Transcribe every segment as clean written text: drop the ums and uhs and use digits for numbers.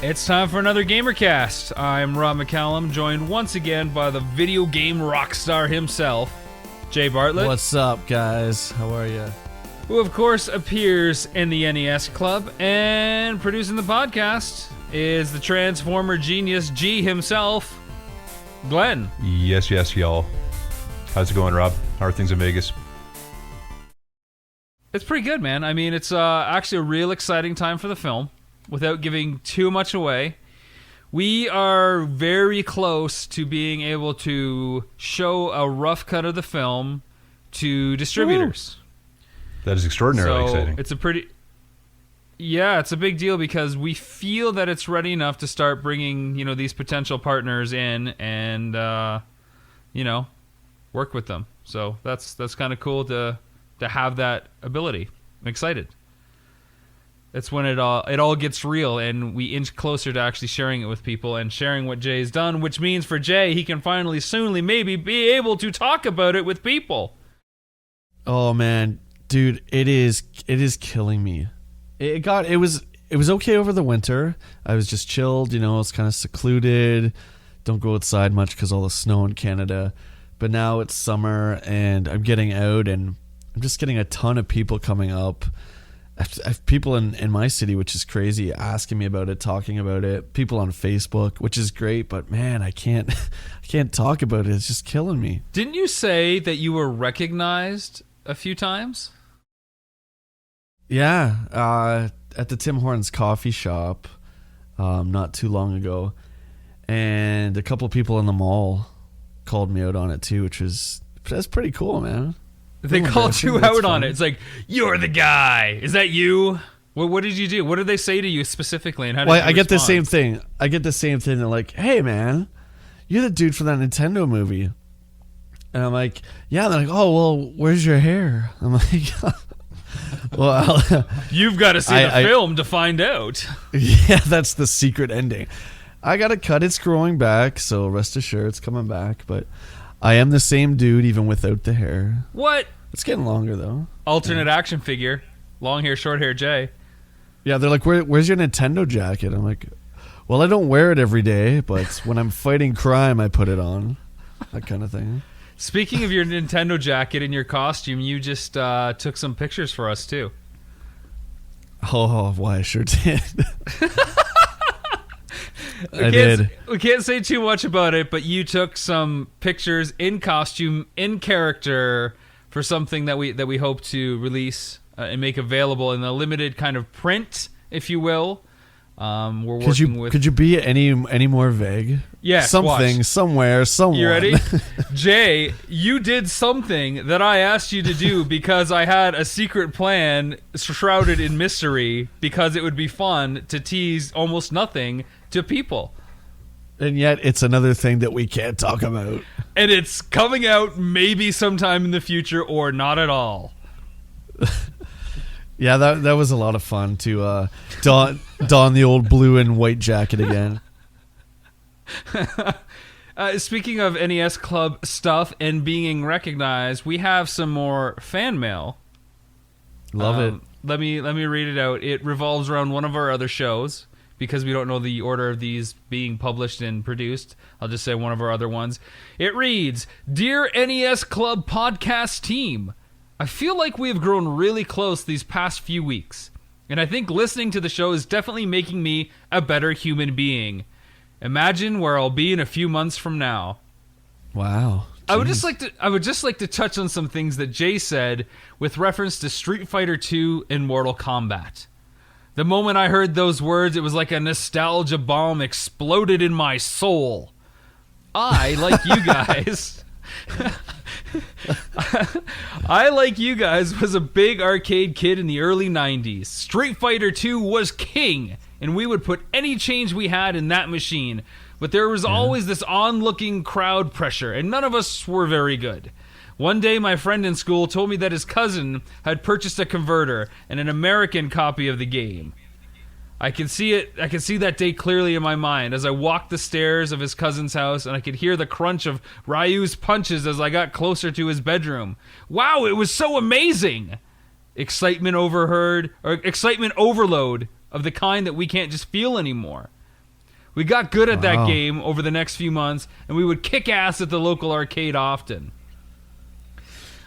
It's time for another Gamercast. I'm Rob McCallum, joined once again by the video game rockstar himself, Jay Bartlett. What's up, guys? How are you? Who, of course, appears in the NES Club, and producing the podcast is the Transformer genius G himself, Glenn. Yes, y'all. How's it going, Rob? How are things in Vegas? It's pretty good, man. I mean, it's actually a real exciting time for the film. Without giving too much away, we are very close to being able to show a rough cut of the film to distributors. That is extraordinarily exciting. It's a big deal because we feel that it's ready enough to start bringing, these potential partners in and, work with them. So that's kind of cool to have that ability. I'm excited. It's when it all gets real and we inch closer to actually sharing it with people and sharing what Jay's done, which means for Jay, he can finally soonly maybe be able to talk about it with people. Oh man, dude, it is killing me. It was okay over the winter. I was just chilled, it's kind of secluded. Don't go outside much because all the snow in Canada. But now it's summer and I'm getting out and I'm just getting a ton of people coming up. I have people in my city, which is crazy, asking me about it, talking about it. People on Facebook, which is great, but man, I can't talk about it. It's just killing me. Didn't you say that you were recognized a few times? Yeah, at the Tim Hortons coffee shop, not too long ago, and a couple people in the mall called me out on it too, that's pretty cool, man. They called you out on it. It's like, you're the guy. Is that you? What did you do? What did they say to you specifically? And how did you I get the respond? same thing. They're like, hey, man, you're the dude from that Nintendo movie. And I'm like, yeah. They're like, oh, well, where's your hair? I'm like, well, you've got to see the film to find out. Yeah, that's the secret ending. I got to cut. It's growing back, so rest assured it's coming back. But I am the same dude even without the hair. What? It's getting longer, though. Alternate action figure. Long hair, short hair, Jay. Yeah, they're like, where's your Nintendo jacket? I'm like, well, I don't wear it every day, but when I'm fighting crime, I put it on. That kind of thing. Speaking of your Nintendo jacket and your costume, you just took some pictures for us, too. Oh, why I sure did. We can't say too much about it, but you took some pictures in costume, in character, for something that we hope to release and make available in a limited kind of print, if you will. We're working with. Could you be any more vague? Yeah, something, watch. Somewhere, someone. You ready? Jay, you did something that I asked you to do because I had a secret plan shrouded in mystery because it would be fun to tease almost nothing to people. And yet it's another thing that we can't talk about. And it's coming out maybe sometime in the future or not at all. Yeah, that was a lot of fun to don the old blue and white jacket again. Speaking of NES Club stuff and being recognized, we have some more fan mail. Love it. Let me read it out. It revolves around one of our other shows. Because we don't know the order of these being published and produced, I'll just say one of our other ones. It reads, Dear NES Club podcast team, I feel like we have grown really close these past few weeks, and I think listening to the show is definitely making me a better human being. Imagine where I'll be in a few months from now. Wow. I would just like to touch on some things that Jay said with reference to Street Fighter II and Mortal Kombat. The moment I heard those words, it was like a nostalgia bomb exploded in my soul. I, like you guys, was a big arcade kid in the early 90s. Street Fighter II was king, and we would put any change we had in that machine. But there was always this onlooking crowd pressure, and none of us were very good. One day, my friend in school told me that his cousin had purchased a converter and an American copy of the game. I can see that day clearly in my mind as I walked the stairs of his cousin's house, and I could hear the crunch of Ryu's punches as I got closer to his bedroom. Wow, it was so amazing! Excitement overload of the kind that we can't just feel anymore. We got good at that Wow. game over the next few months, and we would kick ass at the local arcade often.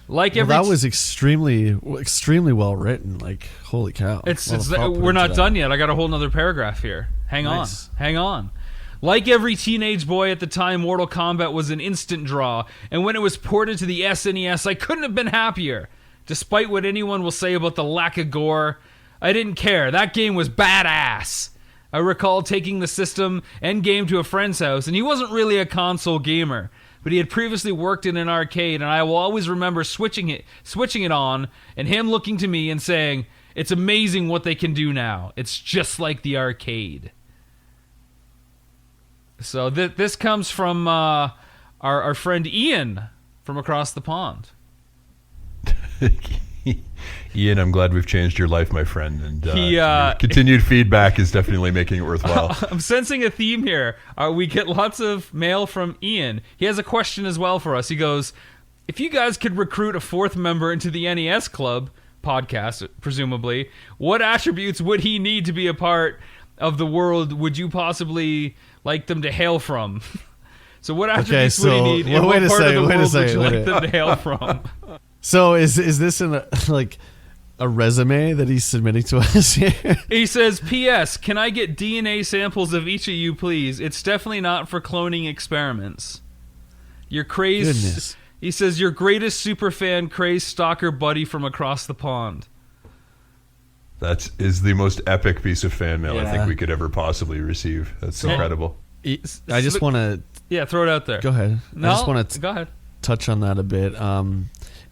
Like Well, every that was extremely well written. Like, holy cow. It's A lot of thought put we're into not that. done yet. I got a whole nother paragraph here. Hang Nice. on. Like every teenage boy at the time, Mortal Kombat was an instant draw, and when it was ported to the SNES, I couldn't have been happier. Despite what anyone will say about the lack of gore, I didn't care. That game was badass. I recall taking the system and game to a friend's house, and he wasn't really a console gamer, but he had previously worked in an arcade, and I will always remember switching it on, and him looking to me and saying, "It's amazing what they can do now. It's just like the arcade." So this comes from our friend Ian from across the pond. Ian, I'm glad we've changed your life, my friend, and He, continued feedback is definitely making it worthwhile. I'm sensing a theme here. We get lots of mail from Ian. He has a question as well for us. He goes, if you guys could recruit a fourth member into the NES Club podcast, presumably, what attributes would he need to be a part of the world would you possibly like them to hail from? So what attributes would he need, and what part of the world would you like them to hail from? So is this in a resume that he's submitting to us here? He says, P.S. Can I get DNA samples of each of you, please? It's definitely not for cloning experiments. Your crazed... Goodness. He says, your greatest superfan, crazed stalker buddy from across the pond. That is the most epic piece of fan mail I Yeah. think we could ever possibly receive. That's incredible. I just want to... Yeah, throw it out there. Go ahead. No, I just want to go ahead. touch on that a bit.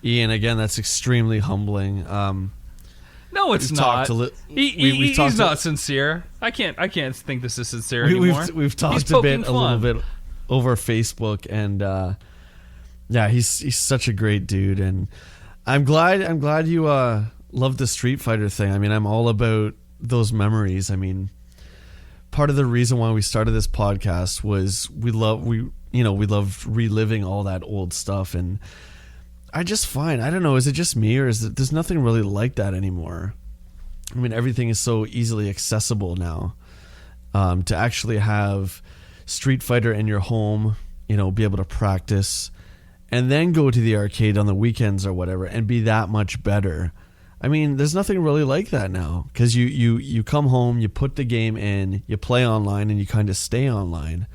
Ian, again, that's extremely humbling. No, it's We've not. talked a li- He's talked a- not sincere. I can't think this is sincere anymore. We've talked He's a poking little fun. bit over Facebook, and yeah, he's such a great dude, and I'm glad you love the Street Fighter thing. I mean, I'm all about those memories. I mean, part of the reason why we started this podcast was we loved reliving all that old stuff, and I just find, I don't know, is it just me, or is it, there's nothing really like that anymore? I mean, everything is so easily accessible now. To actually have Street Fighter in your home, be able to practice, and then go to the arcade on the weekends or whatever and be that much better. I mean, there's nothing really like that now, because you come home, you put the game in, you play online, and you kind of stay online.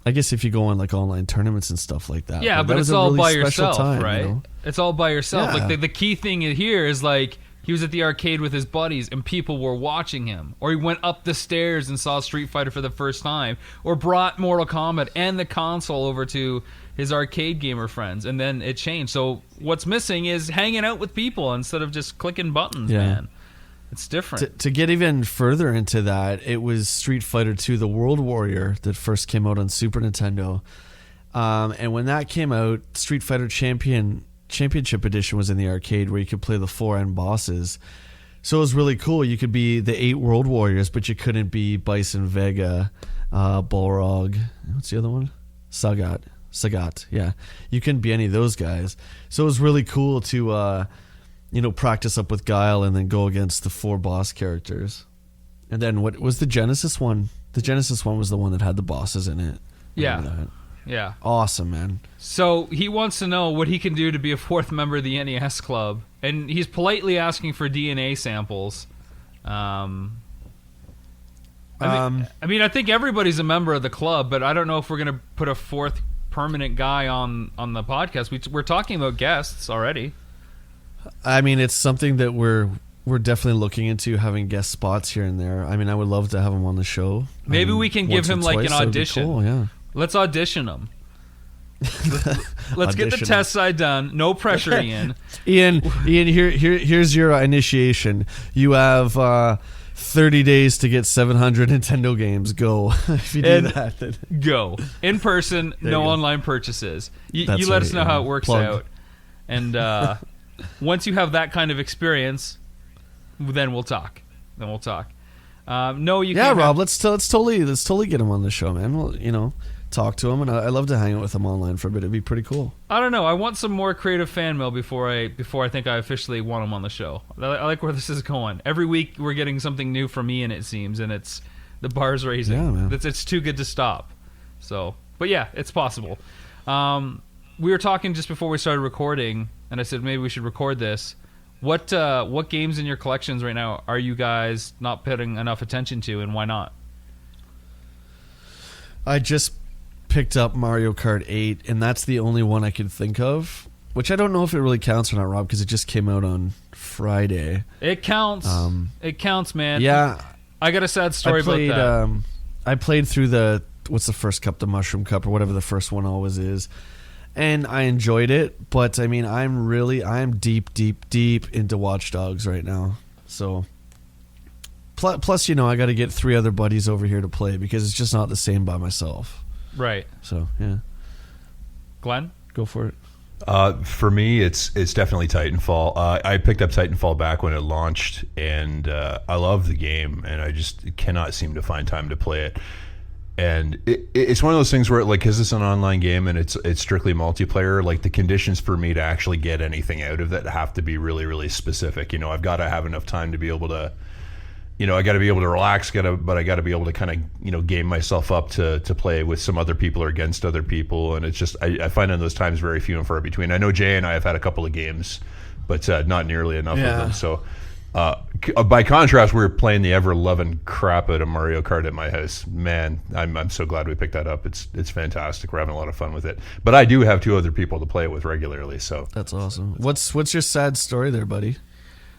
I guess if you go on like online tournaments and stuff like that. Yeah, that but was it's a all really by special yourself, time, right? It's all by yourself. Yeah. Like the key thing here is like he was at the arcade with his buddies and people were watching him, or he went up the stairs and saw Street Fighter for the first time, or brought Mortal Kombat and the console over to his arcade gamer friends, and then it changed. So what's missing is hanging out with people instead of just clicking buttons, Yeah. man. It's different. To get even further into that, it was Street Fighter 2, the World Warrior, that first came out on Super Nintendo. And when that came out, Street Fighter Championship Edition was in the arcade, where you could play the 4 end bosses. So it was really cool. You could be the 8 World Warriors, but you couldn't be Bison Vega, Balrog. What's the other one? Sagat. Yeah, you couldn't be any of those guys. So it was really cool to practice up with Guile and then go against the 4 boss characters. And then what was the Genesis one? The Genesis one was the one that had the bosses in it. Yeah. Remember that? Yeah. Awesome, man. So he wants to know what he can do to be a fourth member of the NES Club, and he's politely asking for DNA samples. I mean, I think everybody's a member of the club, but I don't know if we're going to put a fourth permanent guy on the podcast. We're talking about guests already. I mean, it's something that we're definitely looking into, having guest spots here and there. I mean, I would love to have him on the show. Maybe I mean, we can give once or him like twice, an that would be audition. Cool, yeah. Let's audition him. Let's get the Audition test side done. No pressure, Ian. Ian, here's your initiation. You have 30 days to get 700 Nintendo games. Go. If you do And that, then go in person. There No you go. online purchases. You That's let us right, know yeah. how it works Plug. out, and once you have that kind of experience, then we'll talk. No, you yeah, can't. Rob, let's totally get him on the show, man. Well, talk to him, and I love to hang out with him online for a bit. It'd be pretty cool. I don't know. I want some more creative fan mail before I think I officially want him on the show. I like where this is going. Every week we're getting something new from Ian, it seems, and it's The bar's raising. Yeah, man. It's too good to stop. So, but yeah, it's possible. We were talking just before we started recording, and I said maybe we should record this. What games in your collections right now are you guys not putting enough attention to, and why not? I just picked up Mario Kart 8, and that's the only one I could think of, which I don't know if it really counts or not, Rob, because it just came out on Friday. It counts. It counts, man. Yeah. I got a sad story about that. I played through what's the first cup, the Mushroom Cup, or whatever the first one always is, and I enjoyed it, but I mean, I'm deep into Watch Dogs right now. So, plus, you know, I got to get 3 other buddies over here to play because it's just not the same by myself. Right. So, yeah. Glenn? Go for it. For me, it's definitely Titanfall. I picked up Titanfall back when it launched, and I love the game, and I just cannot seem to find time to play it. And it's one of those things where, like, because it's an online game and it's strictly multiplayer, like, the conditions for me to actually get anything out of it have to be really, really specific. You know, I've got to have enough time to be able to, you know, I got to be able to relax, but I got to be able to kind of, you know, game myself up to play with some other people or against other people. And it's just, I find in those times very few and far between. I know Jay and I have had a couple of games, but not nearly enough of them. So by contrast, we were playing the ever-loving crap out of Mario Kart at my house. Man, I'm so glad we picked that up. It's fantastic. We're having a lot of fun with it. But I do have 2 other people to play it with regularly. So that's awesome. What's your sad story there, buddy?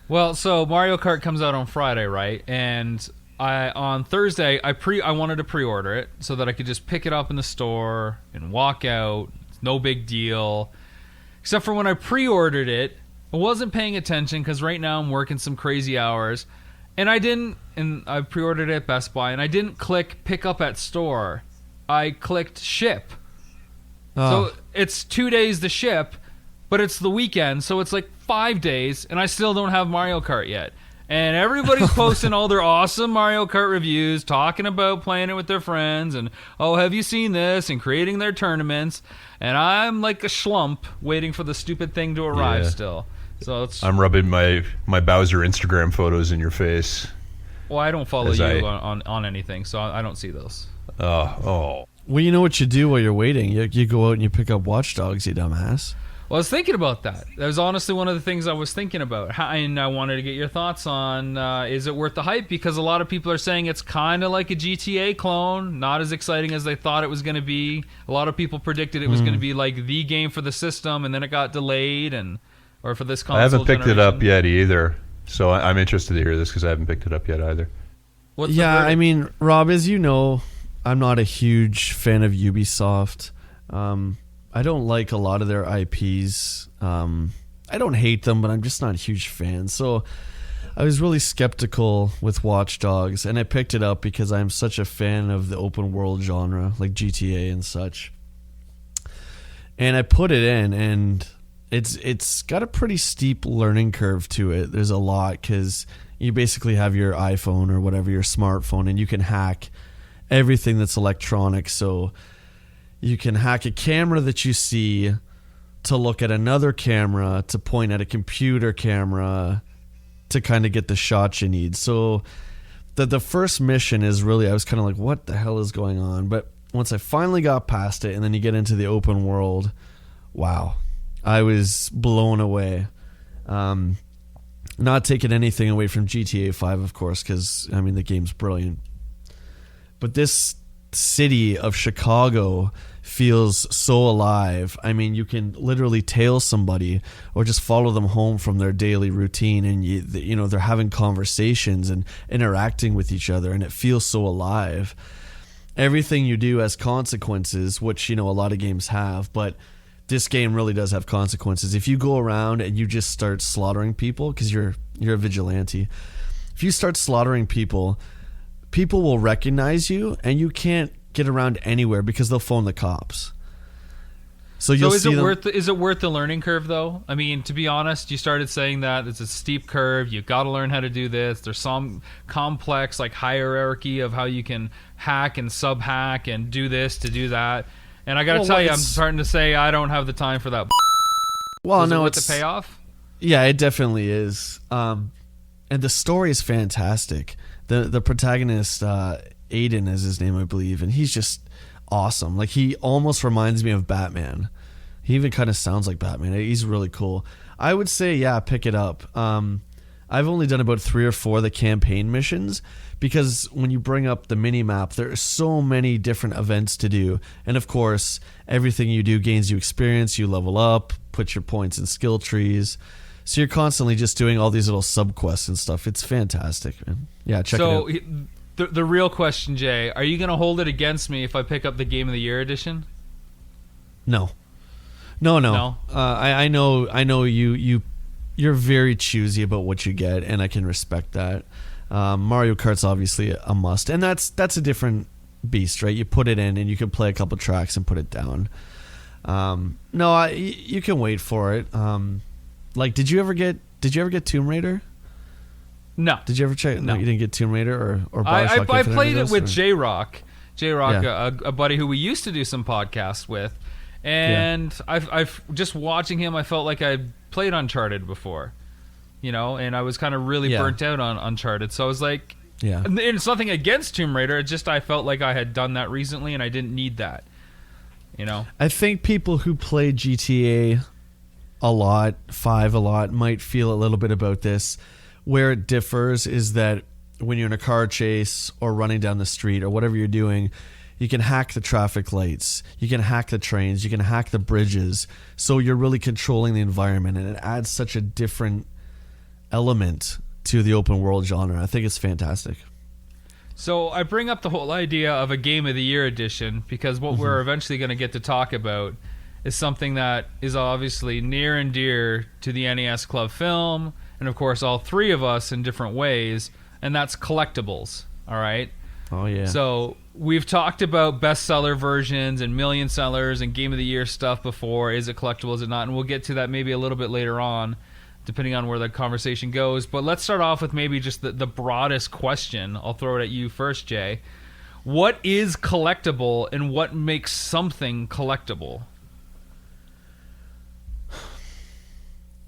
Well, so Mario Kart comes out on Friday, right? And on Thursday, I wanted to pre-order it so that I could just pick it up in the store and walk out. It's no big deal. Except for when I pre-ordered it, I wasn't paying attention because right now I'm working some crazy hours. And I pre-ordered it at Best Buy, and I didn't click pick up at store. I clicked ship. Oh. So it's 2 days to ship, but it's the weekend, so it's like 5 days, and I still don't have Mario Kart yet. And everybody's posting all their awesome Mario Kart reviews, talking about playing it with their friends, and, oh, have you seen this, and creating their tournaments. And I'm like a schlump waiting for the stupid thing to arrive still. So I'm rubbing my Bowser Instagram photos in your face. Well, I don't follow you on anything, so I don't see those. Oh. Well, you know what you do while you're waiting? You go out and you pick up Watch Dogs, you dumbass. Well, I was thinking about that. That was honestly one of the things I was thinking about. And I wanted to get your thoughts on, is it worth the hype? Because a lot of people are saying it's kind of like a GTA clone, not as exciting as they thought it was going to be. A lot of people predicted it was going to be like the game for the system, and then it got delayed, or for this console I haven't picked generation. it up yet either, so I'm interested to hear this because I haven't picked it up yet either. I mean, Rob, as you know, I'm not a huge fan of Ubisoft. I don't like a lot of their IPs. I don't hate them, but I'm just not a huge fan. So I was really skeptical with Watch Dogs, and I picked it up because I'm such a fan of the open world genre, like GTA and such. And I put it in, and it's got a pretty steep learning curve to it. There's a lot because you basically have your iPhone or whatever, your smartphone, and you can hack everything that's electronic. So you can hack a camera that you see to look at another camera, to point at a computer camera, to kind of get the shot you need. So the first mission is really, I was kind of like, what the hell is going on? But once I finally got past it, and then you get into the open world, wow, I was blown away. Not taking anything away from GTA 5, of course, because, I mean, the game's brilliant. But this city of Chicago feels so alive. I mean, you can literally tail somebody or just follow them home from their daily routine, and you know, they're having conversations and interacting with each other, and it feels so alive. Everything you do has consequences, which, you know, a lot of games have, but this game really does have consequences. If you go around and you just start slaughtering people, because you're a vigilante, if you start slaughtering people, people will recognize you, and you can't get around anywhere because they'll phone the cops. So is it worth the learning curve, though? I mean, to be honest, you started saying that it's a steep curve. You've got to learn how to do this. There's some complex like hierarchy of how you can hack and sub-hack and do this to do that. And I got to tell you, I'm starting to say I don't have the time for that. Well, no, it's the payoff. Yeah, it definitely is. And the story is fantastic. The protagonist, Aiden is his name, I believe, and he's just awesome. Like, he almost reminds me of Batman. He even kind of sounds like Batman. He's really cool. I would say, yeah, pick it up. I've only done about 3 or 4 of the campaign missions, because when you bring up the mini map, there are so many different events to do, and of course everything you do gains you experience. You level up, put your points in skill trees, so you're constantly just doing all these little sub quests and stuff. It's fantastic, man. Yeah, check it out. So the real question, Jay, are you gonna hold it against me if I pick up the Game of the Year edition? No. I know you're very choosy about what you get, and I can respect that. Mario Kart's obviously a must, and that's a different beast, right? You put it in and you can play a couple tracks and put it down. You can wait for it. Like, did you ever get Tomb Raider? No. Did you ever check? No, you didn't get Tomb Raider or I Bioshock. played it with J-Rock, a buddy who we used to do some podcasts with, and I've just watching him, I felt like I played Uncharted before, and I was kind of really burnt out on Uncharted, so I was like, and it's nothing against Tomb Raider, it's just I felt like I had done that recently and I didn't need that. I think people who play GTA a lot, 5 a lot, might feel a little bit about this. Where it differs is that when you're in a car chase or running down the street or whatever you're doing, you can hack the traffic lights, you can hack the trains, you can hack the bridges, so you're really controlling the environment, and it adds such a different element to the open world genre. I think it's fantastic. So I bring up the whole idea of a Game of the Year edition because what we're eventually going to get to talk about is something that is obviously near and dear to the NES Club film, and of course all 3 of us in different ways, and that's collectibles. All right. Oh yeah. So we've talked about bestseller versions and million sellers and Game of the Year stuff before. Is it collectible? Is it not? And we'll get to that maybe a little bit later on, depending on where the conversation goes. But let's start off with maybe just the broadest question. I'll throw it at you first, Jay. What is collectible, and what makes something collectible?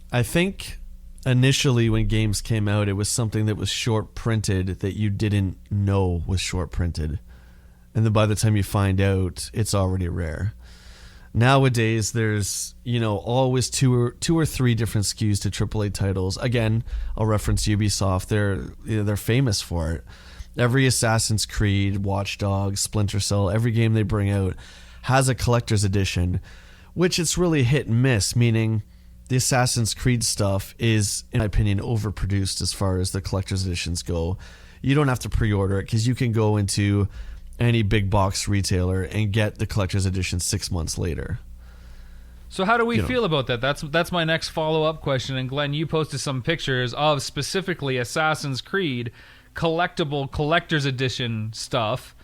I think initially when games came out, it was something that was short printed that you didn't know was short printed, and then by the time you find out, it's already rare. Nowadays there's always two or three different SKUs to AAA titles. Again, I'll reference Ubisoft. They're famous for it. Every Assassin's Creed, Watch Dogs, Splinter Cell, every game they bring out has a collector's edition, which it's really hit and miss, meaning the Assassin's Creed stuff is, in my opinion, overproduced as far as the collector's editions go. You don't have to pre-order it because you can go into any big box retailer and get the collector's edition 6 months later. So how do we feel about that? That's my next follow-up question. And Glenn, you posted some pictures of specifically Assassin's Creed collector's edition stuff.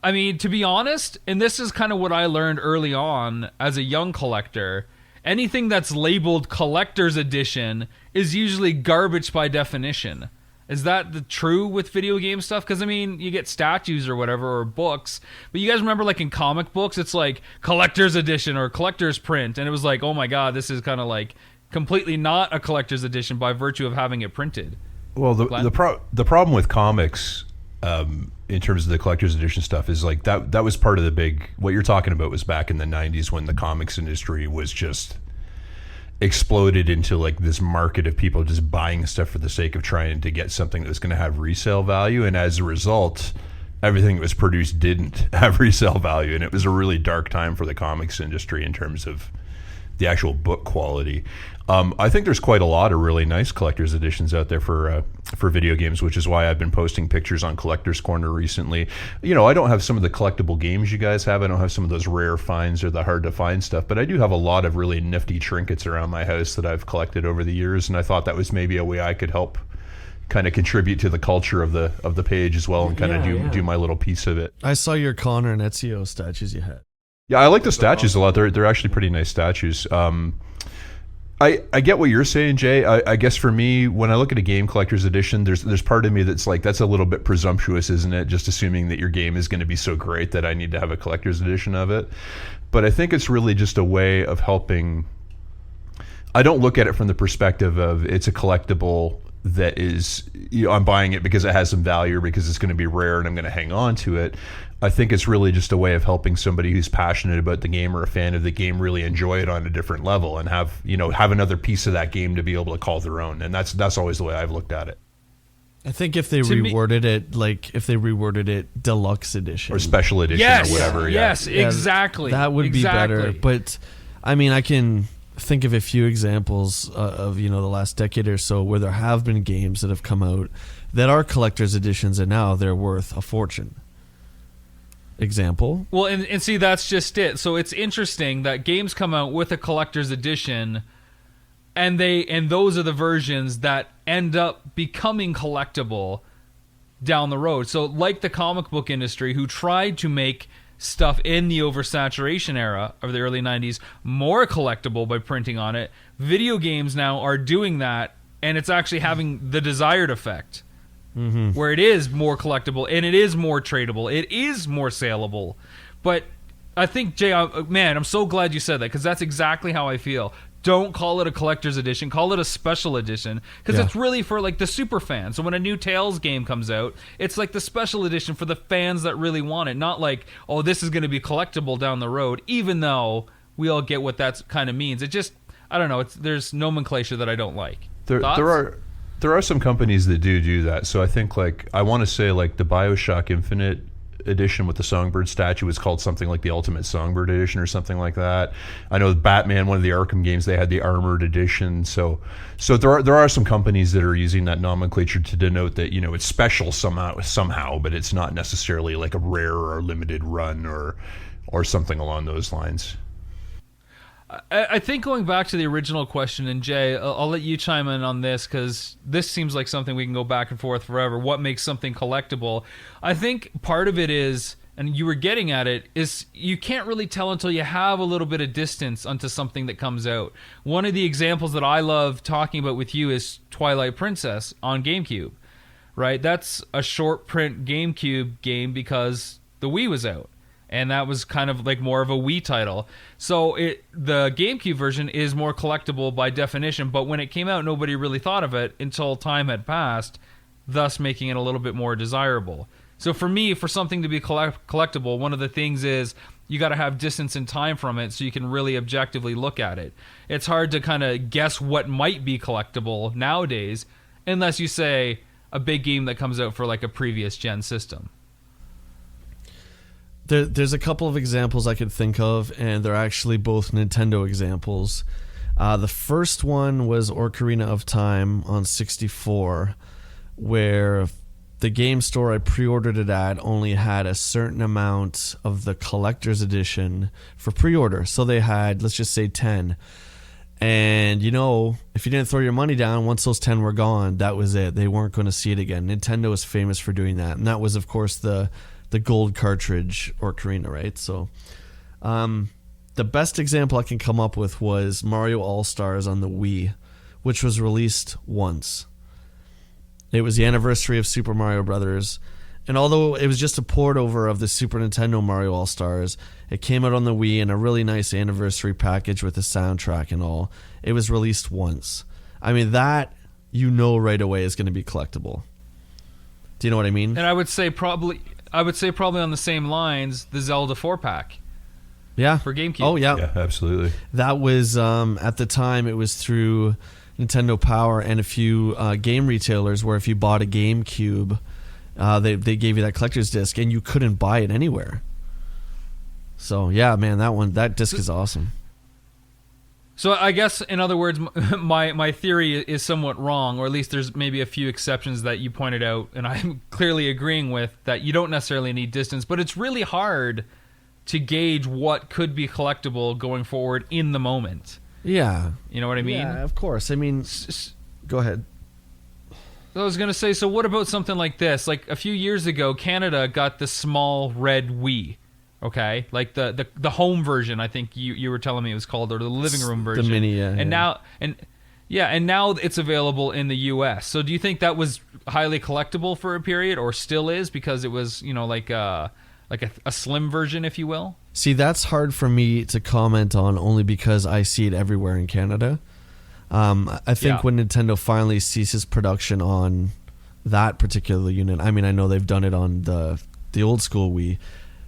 I mean, to be honest, and this is kind of what I learned early on as a young collector, anything that's labeled collector's edition is usually garbage by definition. Is that true with video game stuff? Because, I mean, you get statues or whatever, or books, but you guys remember, like, in comic books, it's like collector's edition or collector's print, and it was like, oh my god, this is kind of like completely not a collector's edition by virtue of having it printed. Well, the problem with comics, in terms of the collector's edition stuff, is like that was part of the big, what you're talking about was back in the 90s when the comics industry was just exploded into like this market of people just buying stuff for the sake of trying to get something that was going to have resale value, and as a result everything that was produced didn't have resale value, and it was a really dark time for the comics industry in terms of the actual book quality. I think there's quite a lot of really nice collector's editions out there for video games, which is why I've been posting pictures on Collector's Corner recently. I don't have some of the collectible games you guys have. I don't have some of those rare finds or the hard to find stuff, but I do have a lot of really nifty trinkets around my house that I've collected over the years, and I thought that was maybe a way I could help kind of contribute to the culture of the page as well, and kind of do my little piece of it. I saw your Connor and Ezio statues you had. Yeah, I like the statues a lot. They're actually pretty nice statues. I get what you're saying, Jay. I guess for me, when I look at a game collector's edition, there's part of me that's like, that's a little bit presumptuous, isn't it? Just assuming that your game is going to be so great that I need to have a collector's edition of it. But I think it's really just a way of helping. I don't look at it from the perspective of it's a collectible that is, I'm buying it because it has some value or because it's going to be rare and I'm going to hang on to it. I think it's really just a way of helping somebody who's passionate about the game or a fan of the game really enjoy it on a different level and have another piece of that game to be able to call their own. And that's always the way I've looked at it. I think if they reworded it deluxe edition or special edition or whatever. Yes, exactly. That would be better. But I mean, I can think of a few examples of the last decade or so where there have been games that have come out that are collector's editions and now they're worth a fortune. Example. Well, and see, that's just it. So it's interesting that games come out with a collector's edition, and those are the versions that end up becoming collectible down the road. So like the comic book industry, who tried to make stuff in the oversaturation era of the early 90s more collectible by printing on it, video games now are doing that, and it's actually having the desired effect. Mm-hmm. Where it is more collectible and it is more tradable, it is more saleable. But I think, Jay, man, I'm so glad you said that, because that's exactly how I feel. Don't call it a collector's edition, call it a special edition, because it's really for like the super fans. So when a new Tales game comes out, it's like the special edition for the fans that really want it, not like, oh, this is going to be collectible down the road, even though we all get what that kind of means. It just, I don't know, there's nomenclature that I don't like. There are some companies that do that. So I think, like, I want to say, like, the BioShock Infinite edition with the Songbird statue was called something like the Ultimate Songbird edition or something like that. I know Batman, one of the Arkham games, they had the Armored edition. So there are some companies that are using that nomenclature to denote that, it's special somehow, but it's not necessarily like a rare or limited run or something along those lines. I think going back to the original question, and Jay, I'll let you chime in on this, because this seems like something we can go back and forth forever. What makes something collectible? I think part of it is, and you were getting at it, is you can't really tell until you have a little bit of distance onto something that comes out. One of the examples that I love talking about with you is Twilight Princess on GameCube, right? That's a short print GameCube game because the Wii was out. And that was kind of like more of a Wii title. So the GameCube version is more collectible by definition, but when it came out, nobody really thought of it until time had passed, thus making it a little bit more desirable. So for me, for something to be collectible, one of the things is you got to have distance and time from it so you can really objectively look at it. It's hard to kind of guess what might be collectible nowadays, unless you say a big game that comes out for like a previous gen system. There's a couple of examples I could think of, and they're actually both Nintendo examples. The first one was Ocarina of Time on 64, where the game store I pre-ordered it at only had a certain amount of the collector's edition for pre-order. So they had, let's just say 10. And, if you didn't throw your money down, once those 10 were gone, that was it. They weren't going to see it again. Nintendo is famous for doing that. And that was, of course, the gold cartridge Ocarina, right? So the best example I can come up with was Mario All-Stars on the Wii, which was released once. It was the anniversary of Super Mario Brothers, and although it was just a port over of the Super Nintendo Mario All-Stars, it came out on the Wii in a really nice anniversary package with the soundtrack and all. It was released once. I mean, that right away is going to be collectible. Do you know what I mean? And I would say probably on the same lines, the Zelda 4-pack. Yeah. For GameCube. Oh, yeah. Yeah, absolutely. That was, at the time, it was through Nintendo Power and a few game retailers where if you bought a GameCube, they gave you that collector's disc, and you couldn't buy it anywhere. So, yeah, man, that disc is awesome. So I guess, in other words, my theory is somewhat wrong, or at least there's maybe a few exceptions that you pointed out, and I'm clearly agreeing with, that you don't necessarily need distance, but it's really hard to gauge what could be collectible going forward in the moment. Yeah. You know what I mean? Yeah, of course. I mean, go ahead. I was going to say, so what about something like this? Like a few years ago, Canada got the small red Wii. Okay, like the home version, I think you were telling me it was called, or the living room version. The mini, yeah. And now it's available in the U.S. So do you think that was highly collectible for a period, or still is, because it was like a slim version, if you will? See, that's hard for me to comment on, only because I see it everywhere in Canada. I think when Nintendo finally ceases production on that particular unit, I mean, I know they've done it on the old school Wii,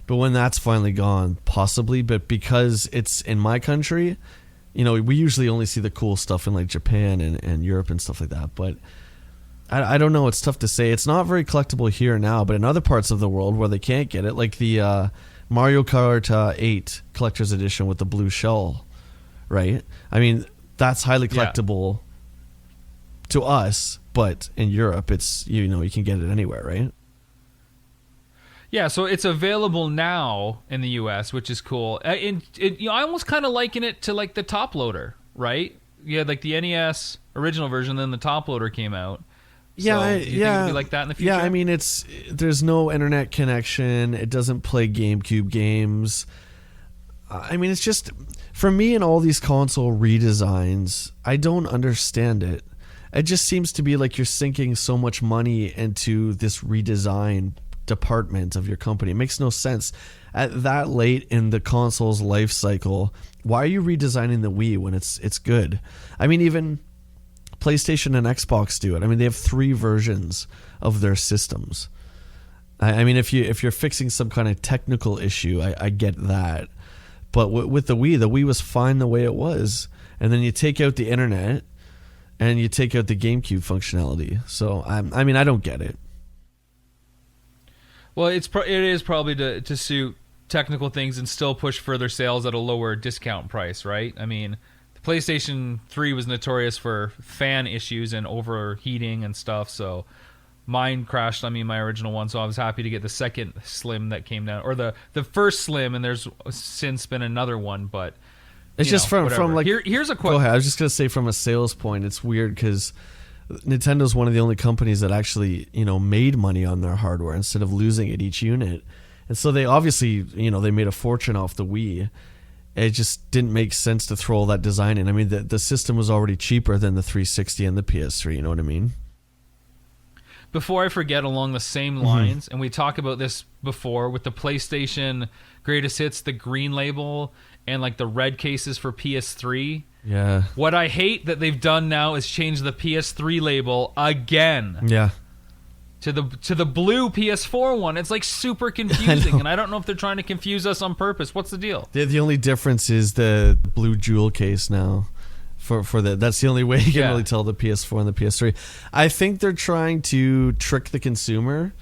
but when that's finally gone, possibly. But because it's in my country, you know, we usually only see the cool stuff in like Japan and Europe and stuff like that. But I don't know. It's tough to say. It's not very collectible here now, but in other parts of the world where they can't get it, like the Mario Kart 8 Collector's Edition with the blue shell, right? I mean, that's highly collectible to us, but in Europe, it's, you know, you can get it anywhere, right? Yeah, so it's available now in the U.S., which is cool. You know, I almost kind of liken it to like the top loader, right? You had like the NES original version, then the top loader came out. Yeah, so do you think it'll be like that in the future? Yeah, I mean, there's no internet connection. It doesn't play GameCube games. I mean, it's just, for me and all these console redesigns, I don't understand it. It just seems to be like you're sinking so much money into this redesign department of your company. It makes no sense. At that late in the console's life cycle, why are you redesigning the Wii when it's good? I mean, even PlayStation and Xbox do it. I mean, they have 3 versions of their systems. I mean, if you're fixing some kind of technical issue, I get that. But with the Wii was fine the way it was. And then you take out the internet and you take out the GameCube functionality. So, I mean, I don't get it. Well, it is probably to suit technical things and still push further sales at a lower discount price, right? I mean, the PlayStation 3 was notorious for fan issues and overheating and stuff, so mine crashed on me, my original one, so I was happy to get the second Slim that came down, or the first Slim, and there's since been another one, but it's just from like, here's a question. Go ahead. I was just gonna say, from a sales point, it's weird because Nintendo's one of the only companies that actually, you know, made money on their hardware instead of losing it each unit. And so they obviously, you know, they made a fortune off the Wii. It just didn't make sense to throw all that design in. I mean, the system was already cheaper than the 360 and the PS3, you know what I mean? Before I forget, along the same lines, and we talked about this before with the PlayStation Greatest Hits, the green label and like the red cases for PS3. Yeah. What I hate that they've done now is change the PS3 label again. Yeah. To the blue PS4 one. It's like super confusing, and I don't know if they're trying to confuse us on purpose. What's the deal? The only difference is the blue jewel case now. That's the only way you can really tell the PS4 and the PS3. I think they're trying to trick the consumer,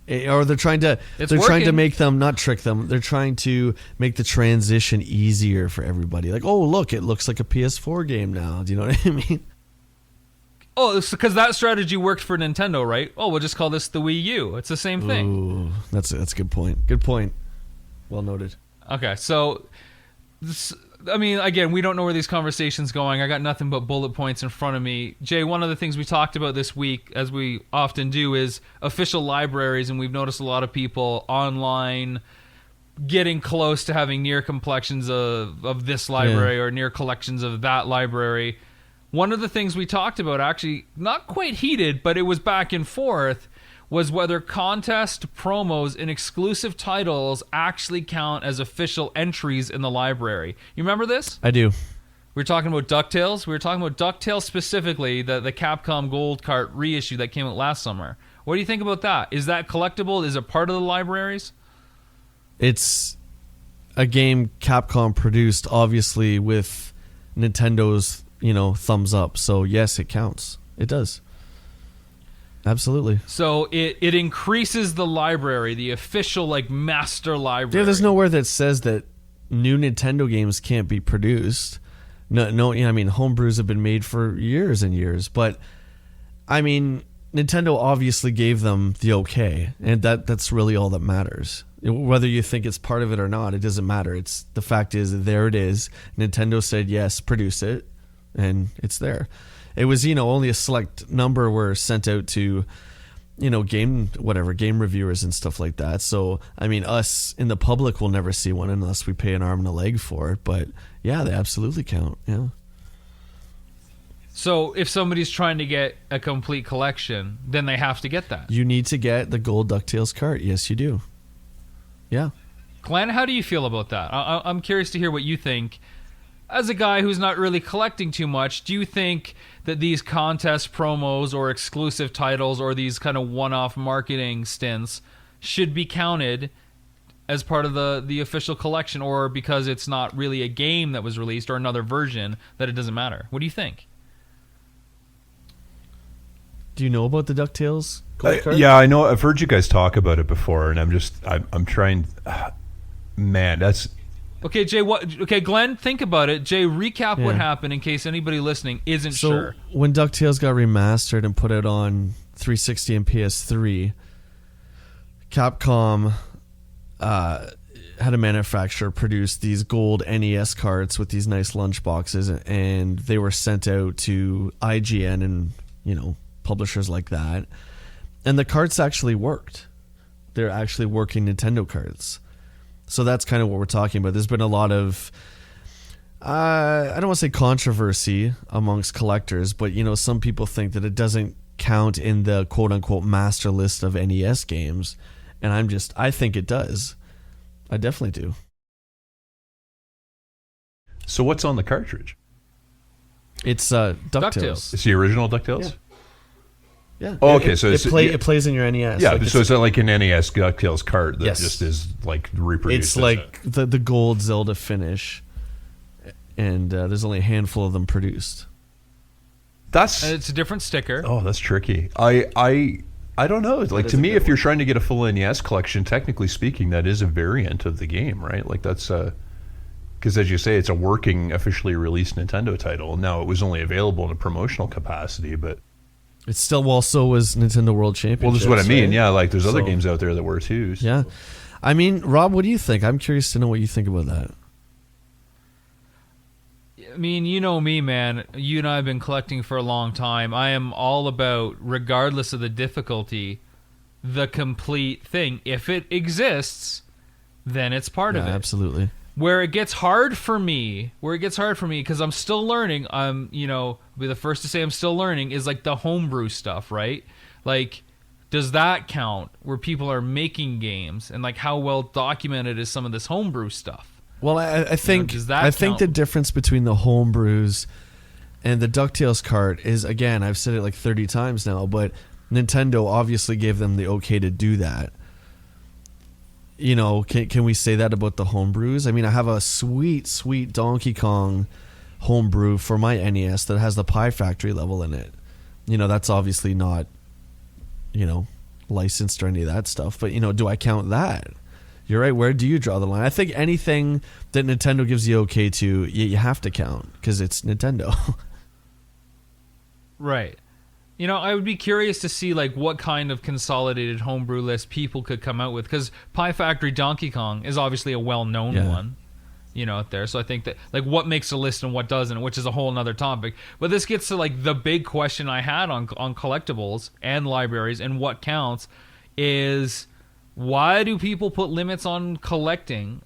or they're trying to make them, not trick them. They're trying to make the transition easier for everybody. Like, oh, look, it looks like a PS4 game now. Do you know what I mean? Oh, it's because that strategy worked for Nintendo, right? Oh, we'll just call this the Wii U. It's the same thing. Ooh, that's a good point. Good point. Well noted. Okay, so I mean, again, we don't know where these conversations going. I got nothing but bullet points in front of me. Jay, one of the things we talked about this week, as we often do, is official libraries, and we've noticed a lot of people online getting close to having near collections of this library or near collections of that library. One of the things we talked about, actually not quite heated, but it was back and forth, was whether contest promos and exclusive titles actually count as official entries in the library. You remember this? I do. We were talking about Ducktales. We were talking about Ducktales specifically, the Capcom Gold Cart reissue that came out last summer. What do you think about that? Is that collectible? Is it part of the libraries? It's a game Capcom produced, obviously, with Nintendo's, you know, thumbs up. So yes, it counts. It does. Absolutely. So it increases the library, the official like master library. Yeah, there's nowhere that says that new Nintendo games can't be produced. No, you know, I mean, homebrews have been made for years and years, but I mean, Nintendo obviously gave them the okay, and that's really all that matters. Whether you think it's part of it or not, it doesn't matter. It's the fact is, there it is. Nintendo said yes, produce it, and it's there. It was, you know, only a select number were sent out to, you know, game reviewers and stuff like that. So, I mean, us in the public will never see one unless we pay an arm and a leg for it. But yeah, they absolutely count. Yeah. So if somebody's trying to get a complete collection, then they have to get that. You need to get the gold DuckTales cart. Yes, you do. Yeah. Glenn, how do you feel about that? I'm curious to hear what you think. as a guy who's not really collecting too much, do you think that these contest promos or exclusive titles or these kind of one-off marketing stints should be counted as part of the official collection, or because it's not really a game that was released or another version that it doesn't matter? What do you think? Do you know about the Ducktales gold card? Yeah, I know. I've heard you guys talk about it before, and I'm trying. Man, that's okay. Jay, Glenn, think about it. Jay, recap what happened in case anybody listening isn't sure. So when Ducktales got remastered and put out on 360 and PS3, Capcom had a manufacturer produce these gold NES cards with these nice lunch boxes, and they were sent out to IGN and publishers like that. And the cards actually worked. They're actually working Nintendo cards. So that's kind of what we're talking about. There's been a lot of I don't want to say controversy amongst collectors, but some people think that it doesn't count in the quote unquote master list of NES games. And I think it does. I definitely do. So what's on the cartridge? It's DuckTales. It's the original DuckTales? Yeah. Oh, okay. It plays in your NES. Yeah, so it's like an NES DuckTales card that Yes. just is like reproduced. It's like the gold Zelda finish, and there's only a handful of them produced. And it's a different sticker. Oh, that's tricky. I don't know. Like, to me, if you're trying to get a full NES collection, technically speaking, that is a variant of the game, right? Like, that's because, as you say, it's a working, officially released Nintendo title. Now, it was only available in a promotional capacity, but It still also was Nintendo World Championship. well, this is what I mean. Right? Yeah, like there's other games out there that were too. So. Yeah. I mean, Rob, what do you think? I'm curious to know what you think about that. I mean, you know me, man. You and I have been collecting for a long time. I am all about, regardless of the difficulty, the complete thing. If it exists, then it's part of it. Absolutely. Where it gets hard for me, because I'm still learning, I'll be the first to say I'm still learning, is like the homebrew stuff, right? Like, does that count where people are making games, and like how well documented is some of this homebrew stuff? Well, I think count? the difference between the homebrews and the DuckTales cart is, again, I've said it like 30 times now, but Nintendo obviously gave them the okay to do that. Can we say that about the homebrews? I mean, I have a sweet Donkey Kong homebrew for my NES that has the Pie Factory level in it. That's obviously not, licensed or any of that stuff. But, do I count that? You're right. Where do you draw the line? I think anything that Nintendo gives you okay to, you have to count because it's Nintendo. Right. I would be curious to see like what kind of consolidated homebrew list people could come out with, because Pie Factory Donkey Kong is obviously a well-known one, out there. So I think that like what makes a list and what doesn't, which is a whole nother topic. But this gets to like the big question I had on collectibles and libraries and what counts is, why do people put limits on collecting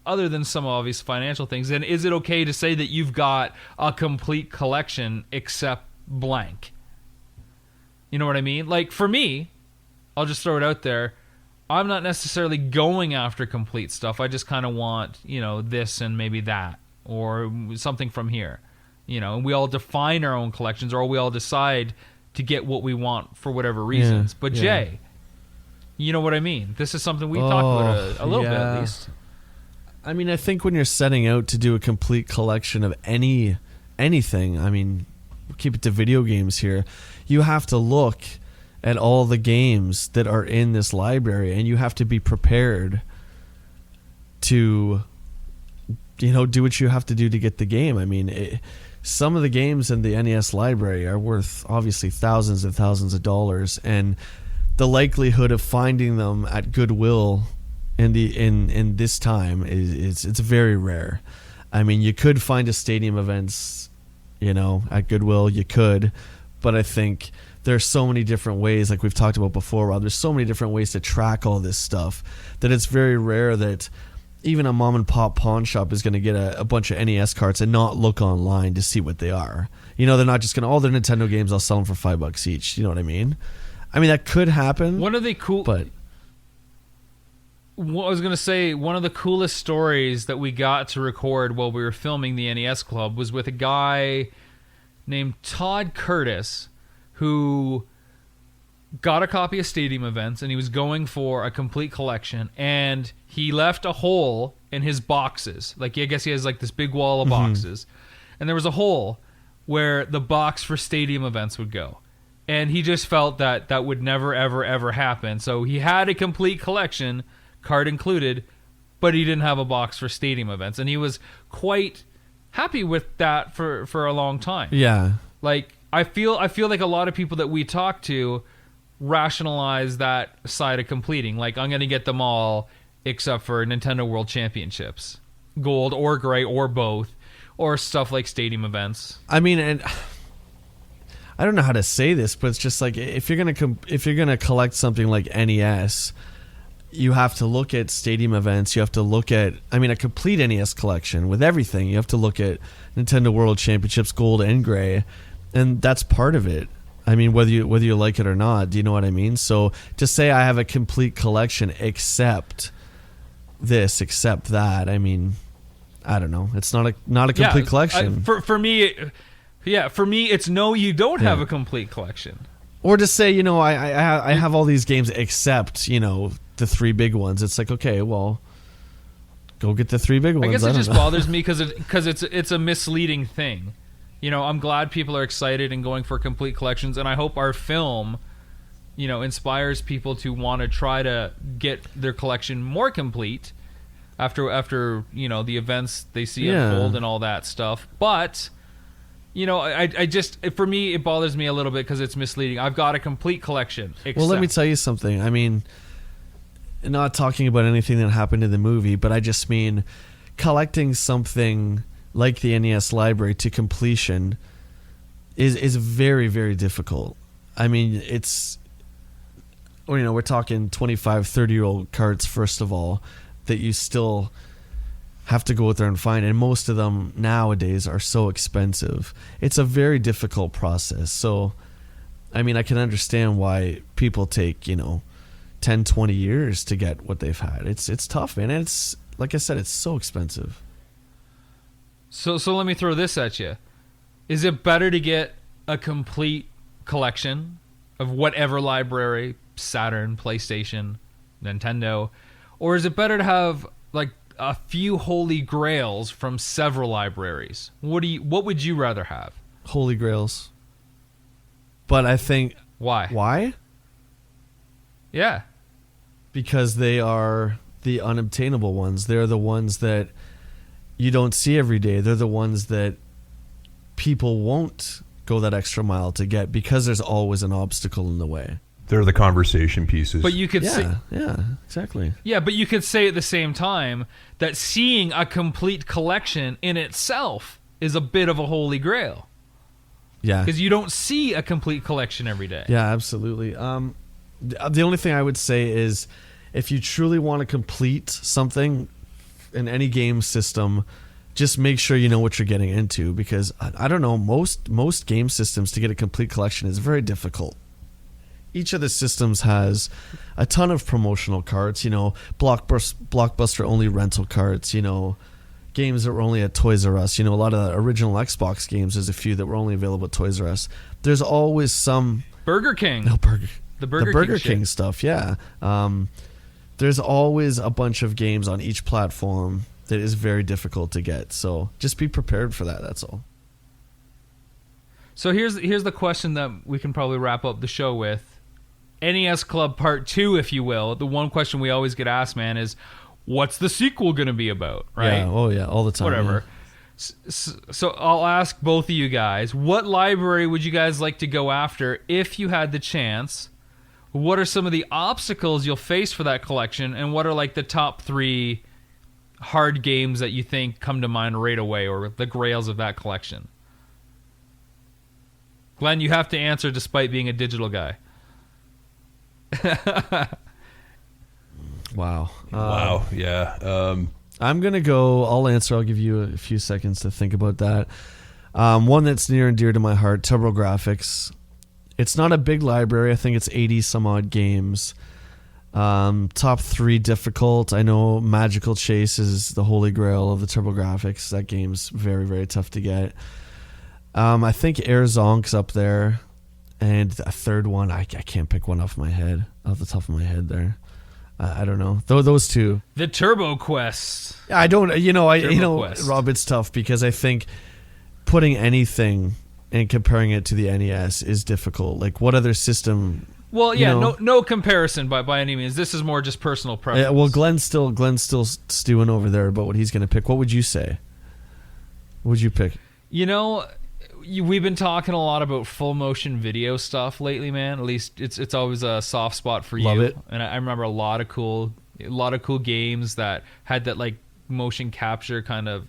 other than some obvious financial things? And is it okay to say that you've got a complete collection except blank? You know what I mean? Like, for me, I'll just throw it out there, I'm not necessarily going after complete stuff. I just kind of want, this and maybe that, or something from here. And we all define our own collections, or we all decide to get what we want for whatever reasons. But Jay, you know what I mean? This is something we talked about a little bit, at least. I mean, I think when you're setting out to do a complete collection of anything, I mean, keep it to video games here, you have to look at all the games that are in this library, and you have to be prepared to, do what you have to do to get the game. I mean, some of the games in the NES library are worth obviously thousands and thousands of dollars, and the likelihood of finding them at Goodwill in this time is it's very rare. I mean, you could find a Stadium Events, at Goodwill, you could, but I think there's so many different ways, like we've talked about before, Rob, there's so many different ways to track all this stuff that it's very rare that even a mom and pop pawn shop is going to get a bunch of NES cards and not look online to see what they are. They're not just going to, they're Nintendo games, I'll sell them for $5 each. You know what I mean? I mean, that could happen. One of the cool... But what I was going to say, one of the coolest stories that we got to record while we were filming the NES Club was with a guy named Todd Curtis, who got a copy of Stadium Events, and he was going for a complete collection, and he left a hole in his boxes. Like, I guess he has like this big wall of boxes, and there was a hole where the box for Stadium Events would go. And he just felt that that would never, ever, ever happen. So he had a complete collection, card included, but he didn't have a box for Stadium Events. And he was quite happy with that for a long time. Yeah. Like, I feel like a lot of people that we talk to rationalize that side of completing. Like, I'm going to get them all except for Nintendo World Championships. Gold or gray or both. Or stuff like Stadium Events. I mean, and I don't know how to say this, but it's just like, if you're gonna collect something like NES, you have to look at Stadium Events. You have to look at, I mean, a complete NES collection with everything. You have to look at Nintendo World Championships Gold and Gray, and that's part of it. I mean, whether you like it or not, do you know what I mean? So to say I have a complete collection except this, except that, I mean, I don't know. It's not a complete collection. For me, it's no, you don't have a complete collection. Or to say, you know, I have all these games except, you know, the three big ones. It's like, okay, well, go get the three big ones. I guess it just bothers me because it's a misleading thing. You know, I'm glad people are excited and going for complete collections, and I hope our film, you know, inspires people to want to try to get their collection more complete after you know, the events they see unfold and all that stuff. But, you know, I just, for me, it bothers me a little bit because it's misleading. I've got a complete collection. Well, let me tell you something. I mean, not talking about anything that happened in the movie, but I just mean collecting something like the NES library to completion is very, very difficult. I mean, it's, you know, we're talking 25, 30-year-old cards, first of all, that you still have to go out there and find. And most of them nowadays are so expensive. It's a very difficult process. So, I mean, I can understand why people take, you know, 10, 20 years to get what they've had. It's tough, man. And it's, like I said, it's so expensive. So let me throw this at you. Is it better to get a complete collection of whatever library, Saturn, PlayStation, Nintendo, or is it better to have like a few holy grails from several libraries? What would you rather have? Holy grails. But I think, why? Why? Yeah. Because they are the unobtainable ones. They're the ones that you don't see every day. They're the ones that people won't go that extra mile to get because there's always an obstacle in the way. They're the conversation pieces. But you could say, yeah, exactly. Yeah, but you could say at the same time that seeing a complete collection in itself is a bit of a holy grail. Yeah. Because you don't see a complete collection every day. Yeah, absolutely. The only thing I would say is if you truly want to complete something in any game system, just make sure you know what you're getting into, because I don't know, most game systems to get a complete collection is very difficult. Each of the systems has a ton of promotional cards, you know, blockbuster only rental cards, you know, games that were only at Toys R Us. You know, a lot of original Xbox games, there's a few that were only available at Toys R Us. There's always some Burger King. The Burger King stuff, yeah. There's always a bunch of games on each platform that is very difficult to get. So just be prepared for that, that's all. So here's the question that we can probably wrap up the show with. NES Club Part 2, if you will. The one question we always get asked, man, is what's the sequel going to be about, right? Yeah, oh yeah, all the time. Whatever. Yeah. So I'll ask both of you guys, what library would you guys like to go after if you had the chance? What are some of the obstacles you'll face for that collection, and what are like the top 3 hard games that you think come to mind right away, or the grails of that collection? Glenn, you have to answer despite being a digital guy. Wow. Wow. Yeah. I'm going to go, I'll answer. I'll give you a few seconds to think about that. One that's near and dear to my heart, TurboGrafx. It's not a big library. I think it's 80 some odd games. Top 3 difficult. I know Magical Chase is the holy grail of the TurboGrafx. That game's very, very tough to get. I think Air Zonk's up there. And a third one, I can't pick one off the top of my head there. I don't know. Those two. The Turbo Quest. I don't, Quest. Rob, it's tough because I think putting anything and comparing it to the NES is difficult. Like, what other system? Well, yeah, no comparison by any means. This is more just personal preference. Yeah, well, Glenn's still stewing over there about what he's going to pick. What would you say? What would you pick? We've been talking a lot about full motion video stuff lately, man. At least it's always a soft spot for you. Love it. And I remember a lot of cool games that had that like motion capture kind of,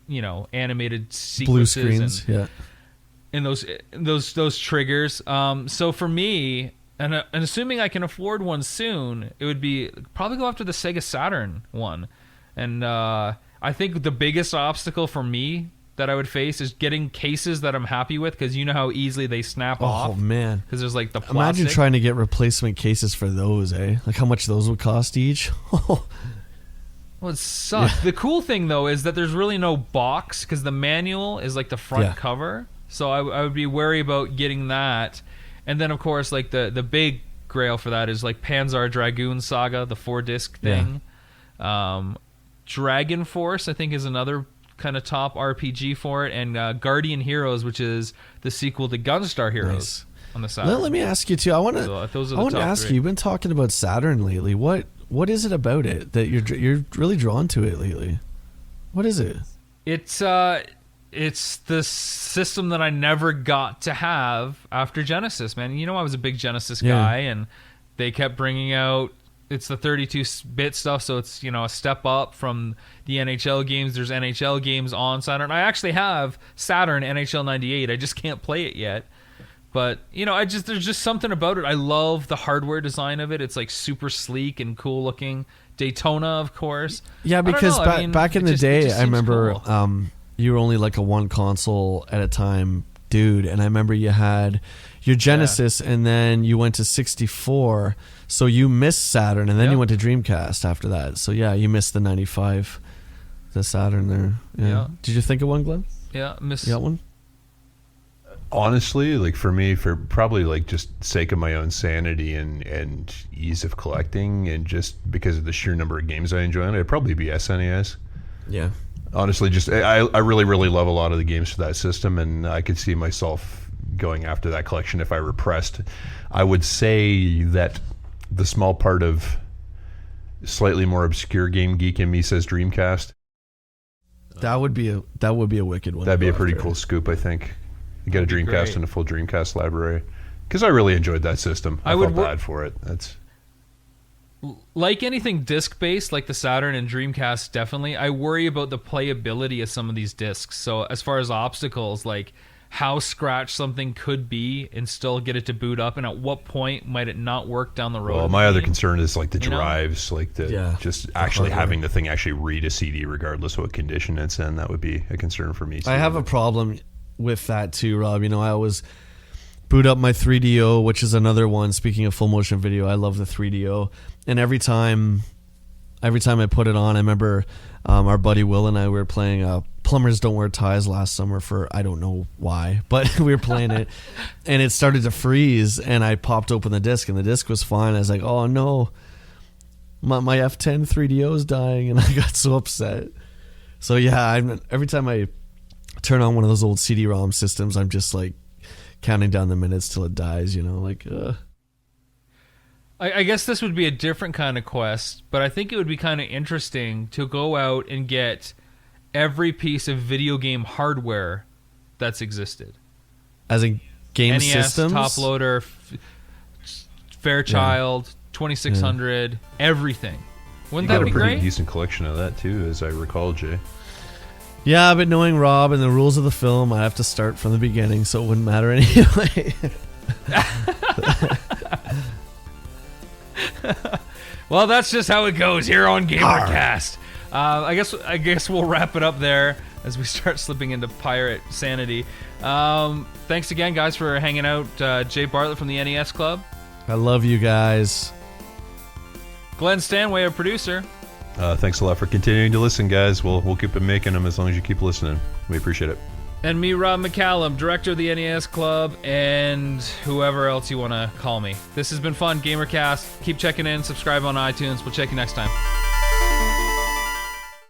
animated sequences, blue screens, and those triggers. So for me, and assuming I can afford one soon, it would be probably go after the Sega Saturn one. And I think the biggest obstacle for me that I would face is getting cases that I'm happy with, because you know how easily they snap off. Oh man, because there's like the plastic. Imagine trying to get replacement cases for those, eh? Like how much those would cost each. Well, it sucks. Yeah. The cool thing though is that there's really no box, because the manual is like the front cover. So I would be wary about getting that. And then of course like the big grail for that is like Panzer Dragoon Saga, the 4-disc thing. Dragon Force I think is another kind of top RPG for it, and Guardian Heroes, which is the sequel to Gunstar Heroes on the Saturn. Let me ask you too. I want to ask you. You've been talking about Saturn lately. What is it about it that you're really drawn to it lately? What is it? It's the system that I never got to have after Genesis, man. I was a big Genesis guy, and they kept bringing out. It's the 32-bit stuff, so it's a step up from the NHL games. There's NHL games on Saturn. I actually have Saturn NHL 98. I just can't play it yet. But there's just something about it. I love the hardware design of it. It's like super sleek and cool looking. Daytona, of course. Yeah, because back in the day, I remember cool. You were only like a one console at a time dude, and I remember you had your Genesis, and then you went to 64. So you missed Saturn, and then you went to Dreamcast after that. So yeah, you missed the 95, the Saturn there. Yeah. Did you think of one, Glenn? Yeah, You got one? Honestly, like for me, for probably like just sake of my own sanity and ease of collecting, and just because of the sheer number of games I enjoy, it'd probably be SNES. Yeah. Honestly, just I really, really love a lot of the games for that system, and I could see myself going after that collection if I were pressed. I would say that the small part of slightly more obscure game geek in me says Dreamcast. That would be a wicked one. That'd be a pretty cool scoop, I think. You get a Dreamcast and a full Dreamcast library, because I really enjoyed that system. I felt bad for it. That's like anything disc based, like the Saturn and Dreamcast. Definitely, I worry about the playability of some of these discs. So as far as obstacles, like how scratched something could be and still get it to boot up, and at what point might it not work down the road. Well, my other concern is like the drives, like just actually having the thing actually read a CD regardless of what condition it's in. That would be a concern for me too. I have a problem with that too, Rob. I always boot up my 3DO, which is another one. Speaking of full motion video, I love the 3DO, and every time I put it on, I remember our buddy Will and I were playing Plumbers Don't Wear Ties last summer for I don't know why, but we were playing it, and it started to freeze, and I popped open the disc, and the disc was fine. I was like, oh no, my F10 3DO is dying, and I got so upset. So yeah, every time I turn on one of those old CD-ROM systems, I'm just like counting down the minutes till it dies, I guess this would be a different kind of quest, but I think it would be kind of interesting to go out and get every piece of video game hardware that's existed. As in game NES, systems? Top Loader, Fairchild, 2600, everything. Wouldn't that be great? You got a pretty decent collection of that too, as I recall, Jay. Yeah, but knowing Rob and the rules of the film, I have to start from the beginning, so it wouldn't matter anyway. Well, that's just how it goes here on Gamercast. I guess we'll wrap it up there as we start slipping into pirate sanity. Thanks again, guys, for hanging out. Jay Bartlett from the NES Club. I love you guys. Glenn Stanway, our producer. Thanks a lot for continuing to listen, guys. We'll keep making them as long as you keep listening. We appreciate it. And me, Rob McCallum, director of the NES Club, and whoever else you want to call me. This has been fun, Gamercast. Keep checking in, subscribe on iTunes. We'll check you next time.